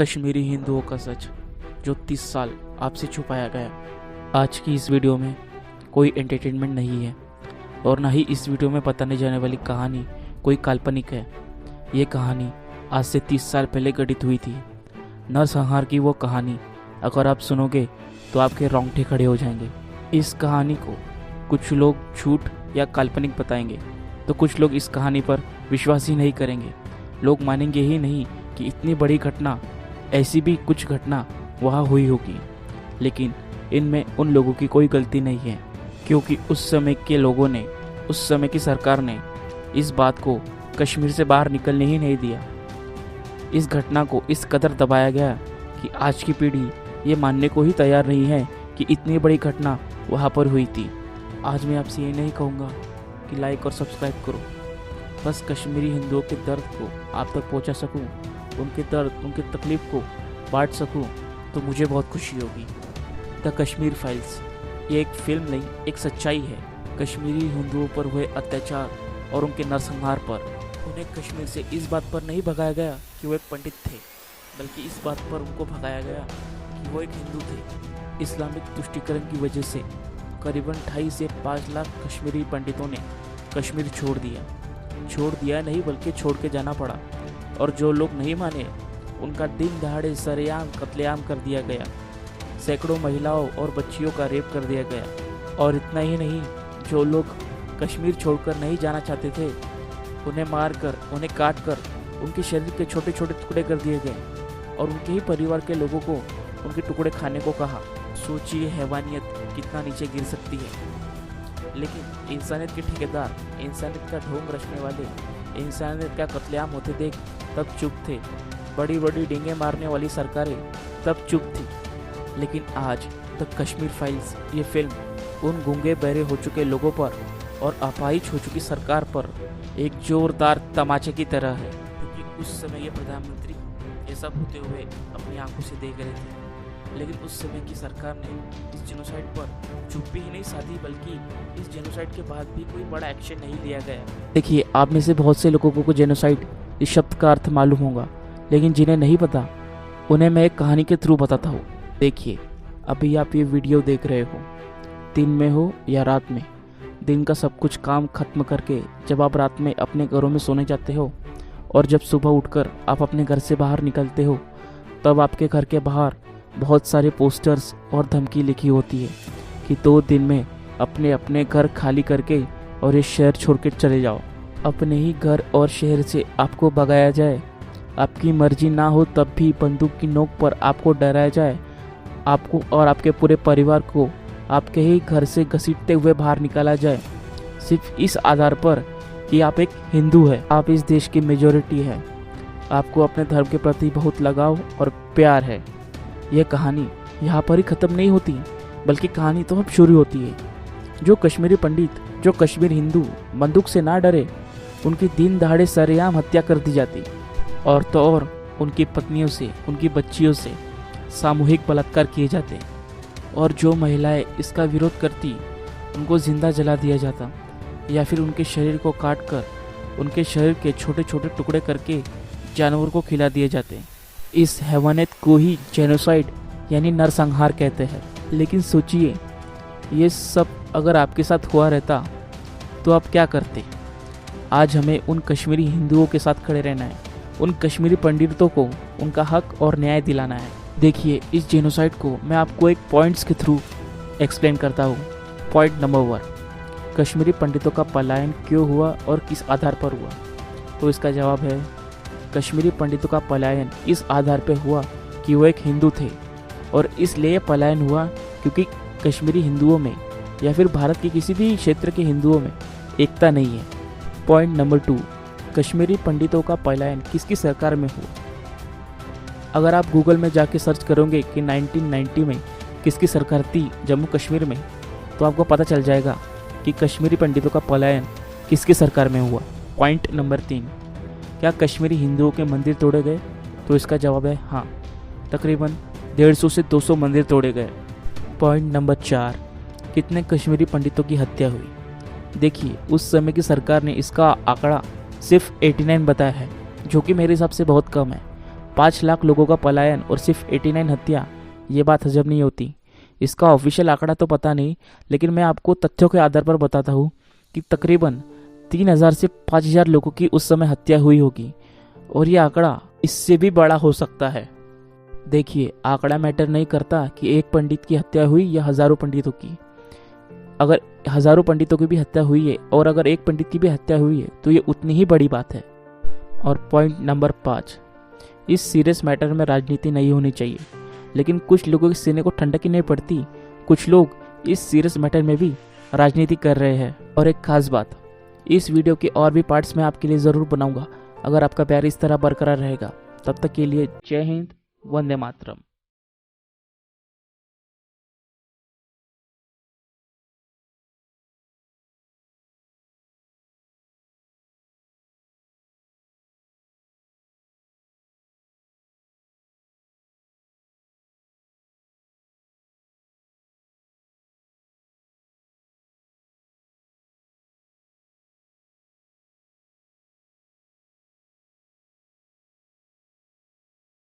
कश्मीरी हिंदुओं का सच जो 30 साल आपसे छुपाया गया। आज की इस वीडियो में कोई एंटरटेनमेंट नहीं है और ना ही इस वीडियो में बताने जाने वाली कहानी कोई काल्पनिक है। ये कहानी आज से 30 साल पहले घटित हुई थी। नरसंहार की वो कहानी अगर आप सुनोगे तो आपके रोंगटे खड़े हो जाएंगे। इस कहानी को कुछ लोग झूठ या काल्पनिक बताएंगे तो कुछ लोग इस कहानी पर विश्वास ही नहीं करेंगे। लोग मानेंगे ही नहीं कि इतनी बड़ी घटना, ऐसी भी कुछ घटना वहाँ हुई होगी। लेकिन इनमें उन लोगों की कोई गलती नहीं है, क्योंकि उस समय के लोगों ने, उस समय की सरकार ने इस बात को कश्मीर से बाहर निकलने ही नहीं दिया। इस घटना को इस कदर दबाया गया कि आज की पीढ़ी ये मानने को ही तैयार नहीं है कि इतनी बड़ी घटना वहाँ पर हुई थी। आज मैं आपसे ये नहीं कहूँगा कि लाइक और सब्सक्राइब करो, बस कश्मीरी हिंदुओं के दर्द को आप तक पहुँचा सकूँ, उनके दर्द, उनकी तकलीफ़ को बांट सकूँ, तो मुझे बहुत खुशी होगी। द कश्मीर फाइल्स ये एक फिल्म नहीं, एक सच्चाई है। कश्मीरी हिंदुओं पर हुए अत्याचार और उनके नरसंहार पर उन्हें कश्मीर से इस बात पर नहीं भगाया गया कि वो एक पंडित थे, बल्कि इस बात पर उनको भगाया गया कि वो एक हिंदू थे। इस्लामिक तुष्टीकरण की वजह से करीबन 2.5 से 5 लाख कश्मीरी पंडितों ने कश्मीर छोड़ दिया नहीं बल्कि छोड़ के जाना पड़ा। और जो लोग नहीं माने उनका दिन दहाड़े सरेआम कत्लेआम कर दिया गया। सैकड़ों महिलाओं और बच्चियों का रेप कर दिया गया। और इतना ही नहीं, जो लोग कश्मीर छोड़कर नहीं जाना चाहते थे उन्हें मारकर, उन्हें काटकर उनके शरीर के छोटे छोटे टुकड़े कर दिए गए और उनके ही परिवार के लोगों को उनके टुकड़े खाने को कहा। सोचिए हैवानियत कितना नीचे गिर सकती है। लेकिन इंसानियत के ठेकेदार, इंसानियत का ढोंग रचने वाले, इंसानियत का कत्लेआम होते देख तब चुप थे। बड़ी बड़ी डींगे मारने वाली सरकारें तब चुप थी। लेकिन आज द कश्मीर फाइल्स ये फिल्म उन गूंगे बहरे हो चुके लोगों पर और अपाहिज हो चुकी सरकार पर एक जोरदार तमाचे की तरह है, क्योंकि उस समय ये प्रधानमंत्री ये सब होते हुए अपनी आंखों से देख रहे थे। लेकिन उस समय की सरकार ने इस जेनोसाइड पर चुप्पी ही नहीं साधी, बल्कि इस जेनोसाइड के बाद भी कोई बड़ा एक्शन नहीं लिया गया। देखिए, आप में से बहुत से लोगों को जेनोसाइड इस शब्द का अर्थ मालूम होगा, लेकिन जिन्हें नहीं पता उन्हें मैं एक कहानी के थ्रू बताता हूँ। देखिए, अभी आप ये वीडियो देख रहे हो, दिन में हो या रात में, दिन का सब कुछ काम खत्म करके जब आप रात में अपने घरों में सोने जाते हो और जब सुबह उठकर आप अपने घर से बाहर निकलते हो, तब आपके घर के बाहर बहुत सारे पोस्टर्स और धमकी लिखी होती है कि 2 दिन में अपने अपने घर खाली करके और ये शहर छोड़ के चले जाओ। अपने ही घर और शहर से आपको भगाया जाए, आपकी मर्जी ना हो तब भी बंदूक की नोक पर आपको डराया जाए, आपको और आपके पूरे परिवार को आपके ही घर से घसीटते हुए बाहर निकाला जाए, सिर्फ इस आधार पर कि आप एक हिंदू है, आप इस देश की मेजॉरिटी है, आपको अपने धर्म के प्रति बहुत लगाव और प्यार है। यह कहानी यहाँ पर ही ख़त्म नहीं होती, बल्कि कहानी तो अब शुरू होती है। जो कश्मीरी पंडित, जो कश्मीर हिंदू बंदूक से ना डरे, उनकी दिन दहाड़े सरेआम हत्या कर दी जाती, और तो और उनकी पत्नियों से, उनकी बच्चियों से सामूहिक बलात्कार किए जाते। और जो महिलाएं इसका विरोध करती उनको जिंदा जला दिया जाता, या फिर उनके शरीर को काट कर उनके शरीर के छोटे छोटे टुकड़े करके जानवर को खिला दिए जाते। इस हैवानियत को ही जेनोसाइड यानी नरसंहार कहते हैं। लेकिन सोचिए, ये सब अगर आपके साथ हुआ रहता तो आप क्या करते? आज हमें उन कश्मीरी हिंदुओं के साथ खड़े रहना है, उन कश्मीरी पंडितों को उनका हक और न्याय दिलाना है। देखिए, इस जेनोसाइड को मैं आपको एक पॉइंट्स के थ्रू एक्सप्लेन करता हूँ। पॉइंट नंबर 1, कश्मीरी पंडितों का पलायन क्यों हुआ और किस आधार पर हुआ? तो इसका जवाब है, कश्मीरी पंडितों का पलायन इस आधार पर हुआ कि वो एक हिंदू थे, और इसलिए पलायन हुआ क्योंकि कश्मीरी हिंदुओं में या फिर भारत के किसी भी क्षेत्र के हिंदुओं में एकता नहीं है। पॉइंट नंबर 2, कश्मीरी पंडितों का पलायन किसकी सरकार में हुआ? अगर आप गूगल में जाके सर्च करोगे कि 1990 में किसकी सरकार थी जम्मू कश्मीर में, तो आपको पता चल जाएगा कि कश्मीरी पंडितों का पलायन किसकी सरकार में हुआ। पॉइंट नंबर 3, क्या कश्मीरी हिंदुओं के मंदिर तोड़े गए? तो इसका जवाब है हाँ, तकरीबन 150 से 200 मंदिर तोड़े गए। पॉइंट नंबर 4, कितने कश्मीरी पंडितों की हत्या हुई? देखिए, उस समय की सरकार ने इसका आंकड़ा सिर्फ 89 बताया है, जो कि मेरे हिसाब से बहुत कम है। 5 लाख लोगों का पलायन और सिर्फ 89 हत्या, ये बात हजम नहीं होती। इसका ऑफिशियल आंकड़ा तो पता नहीं, लेकिन मैं आपको तथ्यों के आधार पर बताता हूँ कि तकरीबन 3000 से 5000 लोगों की उस समय हत्या हुई होगी, और ये आंकड़ा इससे भी बड़ा हो सकता है। देखिए, आंकड़ा मैटर नहीं करता कि एक पंडित की हत्या हुई या हजारों पंडितों की। अगर हजारों पंडितों की भी हत्या हुई है और अगर एक पंडित की भी हत्या हुई है तो ये उतनी ही बड़ी बात है। और पॉइंट नंबर 5, इस सीरियस मैटर में राजनीति नहीं होनी चाहिए, लेकिन कुछ लोगों के सीने को ठंडक ही नहीं पड़ती। कुछ लोग इस सीरियस मैटर में भी राजनीति कर रहे हैं। और एक खास बात, इस वीडियो के और भी पार्ट्स मैं आपके लिए ज़रूर बनाऊंगा, अगर आपका प्यार इस तरह बरकरार रहेगा। तब तक के लिए जय हिंद, वंदे मातरम।